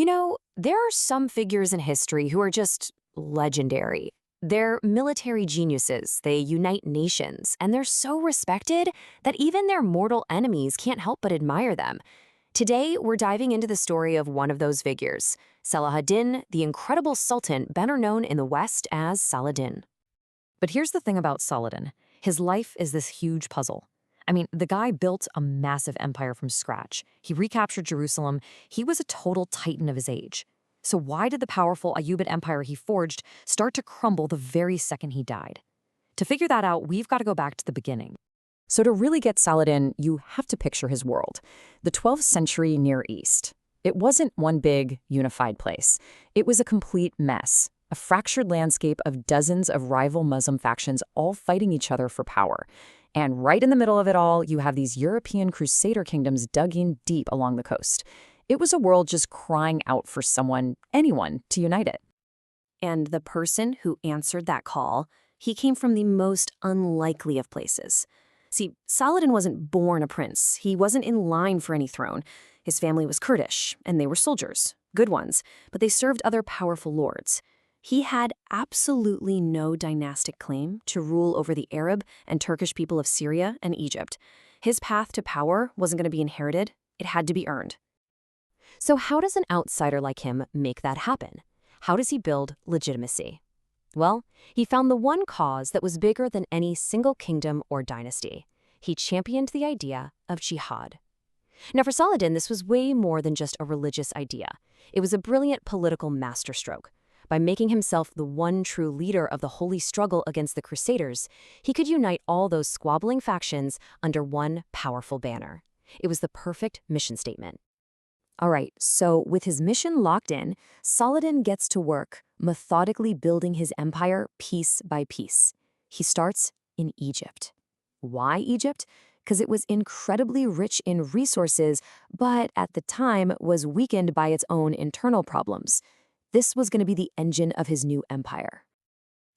There are some figures in history who are just legendary. They're military geniuses, they unite nations, and they're so respected that even their mortal enemies can't help but admire them. Today, we're diving into the story of one of those figures, Saladin, the incredible Sultan better known in the West as Saladin. But here's the thing about Saladin. His life is this huge puzzle. The guy built a massive empire from scratch. He recaptured Jerusalem. He was a total titan of his age. So why did the powerful Ayyubid empire he forged start to crumble the very second he died? To figure that out, we've got to go back to the beginning. So to really get Saladin, you have to picture his world, the 12th century Near East. It wasn't one big, unified place. It was a complete mess, a fractured landscape of dozens of rival Muslim factions all fighting each other for power. And right in the middle of it all, you have these European Crusader kingdoms dug in deep along the coast. It was a world just crying out for someone, anyone, to unite it. And the person who answered that call, he came from the most unlikely of places. See, Saladin wasn't born a prince. He wasn't in line for any throne. His family was Kurdish, and they were soldiers, good ones, but they served other powerful lords. He had absolutely no dynastic claim to rule over the Arab and Turkish people of Syria and Egypt. His path to power wasn't going to be inherited. It had to be earned. So how does an outsider like him make that happen? How does he build legitimacy? Well, he found the one cause that was bigger than any single kingdom or dynasty. He championed the idea of jihad. Now for Saladin, this was way more than just a religious idea. It was a brilliant political masterstroke. By making himself the one true leader of the holy struggle against the Crusaders, he could unite all those squabbling factions under one powerful banner. It was the perfect mission statement. All right, so with his mission locked in, Saladin gets to work, methodically building his empire piece by piece. He starts in Egypt. Why Egypt? Because it was incredibly rich in resources, but at the time was weakened by its own internal problems. This was going to be the engine of his new empire.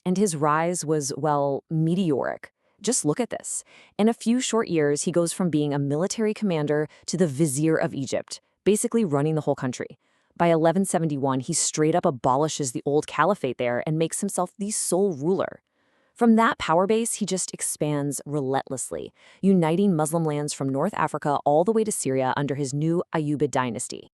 And his rise was, well, meteoric. Just look at this. In a few short years, he goes from being a military commander to the vizier of Egypt, basically running the whole country. By 1171, he straight up abolishes the old caliphate there and makes himself the sole ruler. From that power base, he just expands relentlessly, uniting Muslim lands from North Africa all the way to Syria under his new Ayyubid dynasty.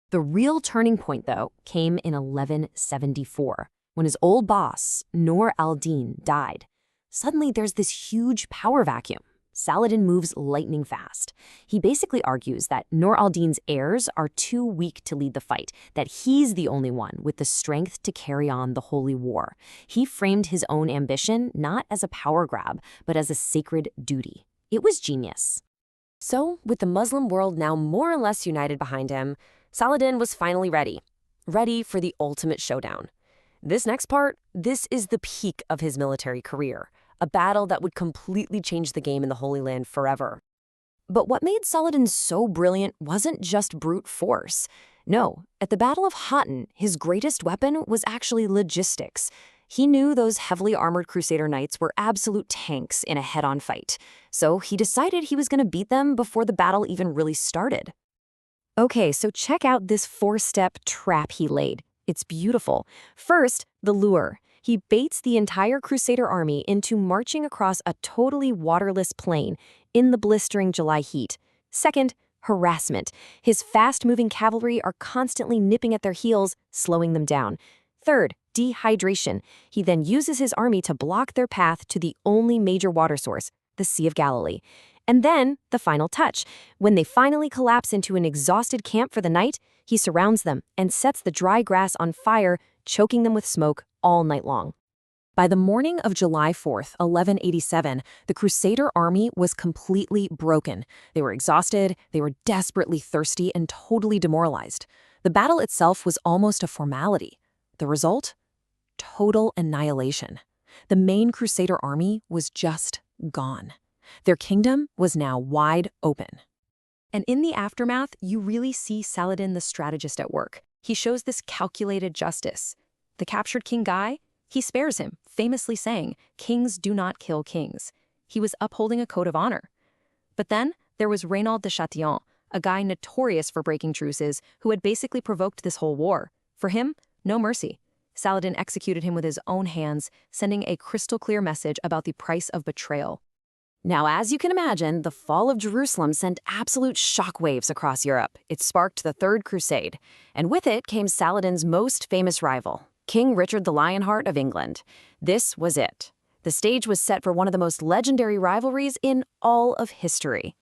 The real turning point, though, came in 1174, when his old boss, Nur al-Din, died. Suddenly, there's this huge power vacuum. Saladin moves lightning fast. He basically argues that Nur al-Din's heirs are too weak to lead the fight, that he's the only one with the strength to carry on the holy war. He framed his own ambition not as a power grab, but as a sacred duty. It was genius. So, with the Muslim world now more or less united behind him, Saladin was finally ready for the ultimate showdown. This next part, this is the peak of his military career, a battle that would completely change the game in the Holy Land forever. But what made Saladin so brilliant wasn't just brute force. No, at the Battle of Hattin, his greatest weapon was actually logistics. He knew those heavily armored Crusader knights were absolute tanks in a head-on fight, so he decided he was going to beat them before the battle even really started. Okay, so check out this four-step trap he laid. It's beautiful. First, the lure. He baits the entire Crusader army into marching across a totally waterless plain in the blistering July heat. Second, harassment. His fast-moving cavalry are constantly nipping at their heels, slowing them down. Third, dehydration. He then uses his army to block their path to the only major water source, the Sea of Galilee. And then, the final touch. When they finally collapse into an exhausted camp for the night, he surrounds them and sets the dry grass on fire, choking them with smoke all night long. By the morning of July 4th, 1187, the Crusader army was completely broken. They were exhausted, they were desperately thirsty, and totally demoralized. The battle itself was almost a formality. The result? Total annihilation. The main Crusader army was just gone. Their kingdom was now wide open. And in the aftermath, you really see Saladin the strategist at work. He shows this calculated justice. The captured king Guy, he spares him, famously saying, "Kings do not kill kings." He was upholding a code of honor. But then there was Reynald de Chatillon, a guy notorious for breaking truces who had basically provoked this whole war. For him, no mercy. Saladin executed him with his own hands, sending a crystal-clear message about the price of betrayal. Now, as you can imagine, the fall of Jerusalem sent absolute shockwaves across Europe. It sparked the Third Crusade, and with it came Saladin's most famous rival, King Richard the Lionheart of England. This was it. The stage was set for one of the most legendary rivalries in all of history.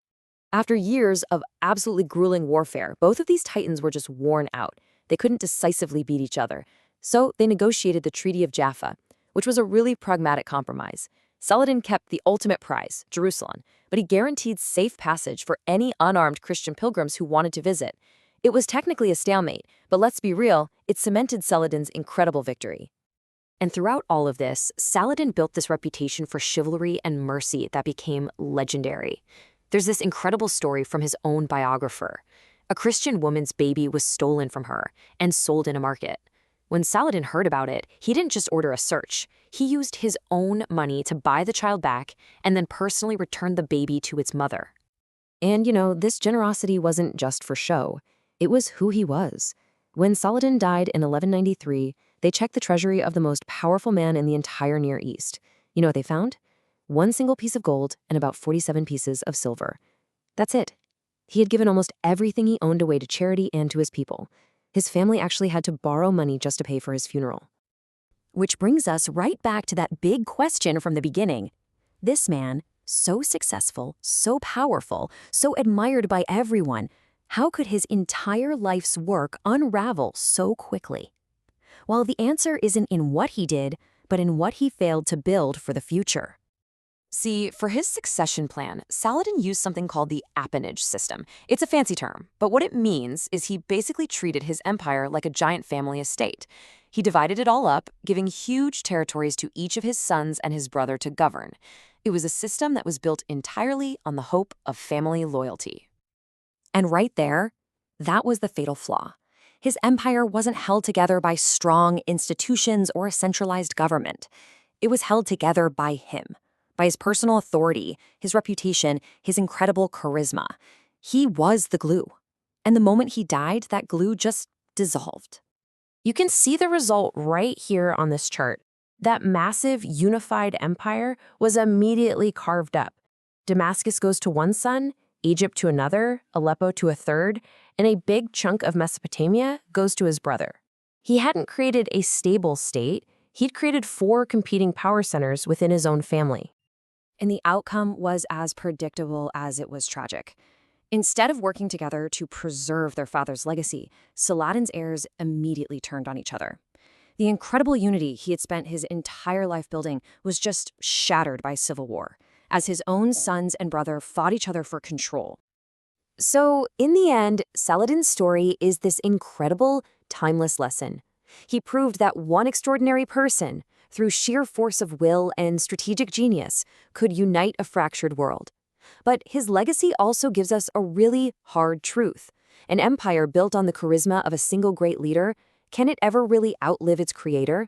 After years of absolutely grueling warfare, both of these titans were just worn out. They couldn't decisively beat each other. So they negotiated the Treaty of Jaffa, which was a really pragmatic compromise. Saladin kept the ultimate prize, Jerusalem, but he guaranteed safe passage for any unarmed Christian pilgrims who wanted to visit. It was technically a stalemate, but let's be real, it cemented Saladin's incredible victory. And throughout all of this, Saladin built this reputation for chivalry and mercy that became legendary. There's this incredible story from his own biographer. A Christian woman's baby was stolen from her and sold in a market. When Saladin heard about it, he didn't just order a search. He used his own money to buy the child back and then personally return the baby to its mother. And, this generosity wasn't just for show. It was who he was. When Saladin died in 1193, they checked the treasury of the most powerful man in the entire Near East. You know what they found? One single piece of gold and about 47 pieces of silver. That's it. He had given almost everything he owned away to charity and to his people. His family actually had to borrow money just to pay for his funeral. Which brings us right back to that big question from the beginning. This man, so successful, so powerful, so admired by everyone, how could his entire life's work unravel so quickly? Well, the answer isn't in what he did, but in what he failed to build for the future. See, for his succession plan, Saladin used something called the appanage system. It's a fancy term, but what it means is he basically treated his empire like a giant family estate. He divided it all up, giving huge territories to each of his sons and his brother to govern. It was a system that was built entirely on the hope of family loyalty. And right there, that was the fatal flaw. His empire wasn't held together by strong institutions or a centralized government. It was held together by him. By his personal authority, his reputation, his incredible charisma. He was the glue. And the moment he died, that glue just dissolved. You can see the result right here on this chart. That massive unified empire was immediately carved up. Damascus goes to one son, Egypt to another, Aleppo to a third, and a big chunk of Mesopotamia goes to his brother. He hadn't created a stable state. He'd created 4 competing power centers within his own family. And the outcome was as predictable as it was tragic. Instead of working together to preserve their father's legacy, Saladin's heirs immediately turned on each other. The incredible unity he had spent his entire life building was just shattered by civil war, as his own sons and brother fought each other for control. So, in the end, Saladin's story is this incredible, timeless lesson. He proved that one extraordinary person, through sheer force of will and strategic genius, could unite a fractured world. But his legacy also gives us a really hard truth. An empire built on the charisma of a single great leader, can it ever really outlive its creator?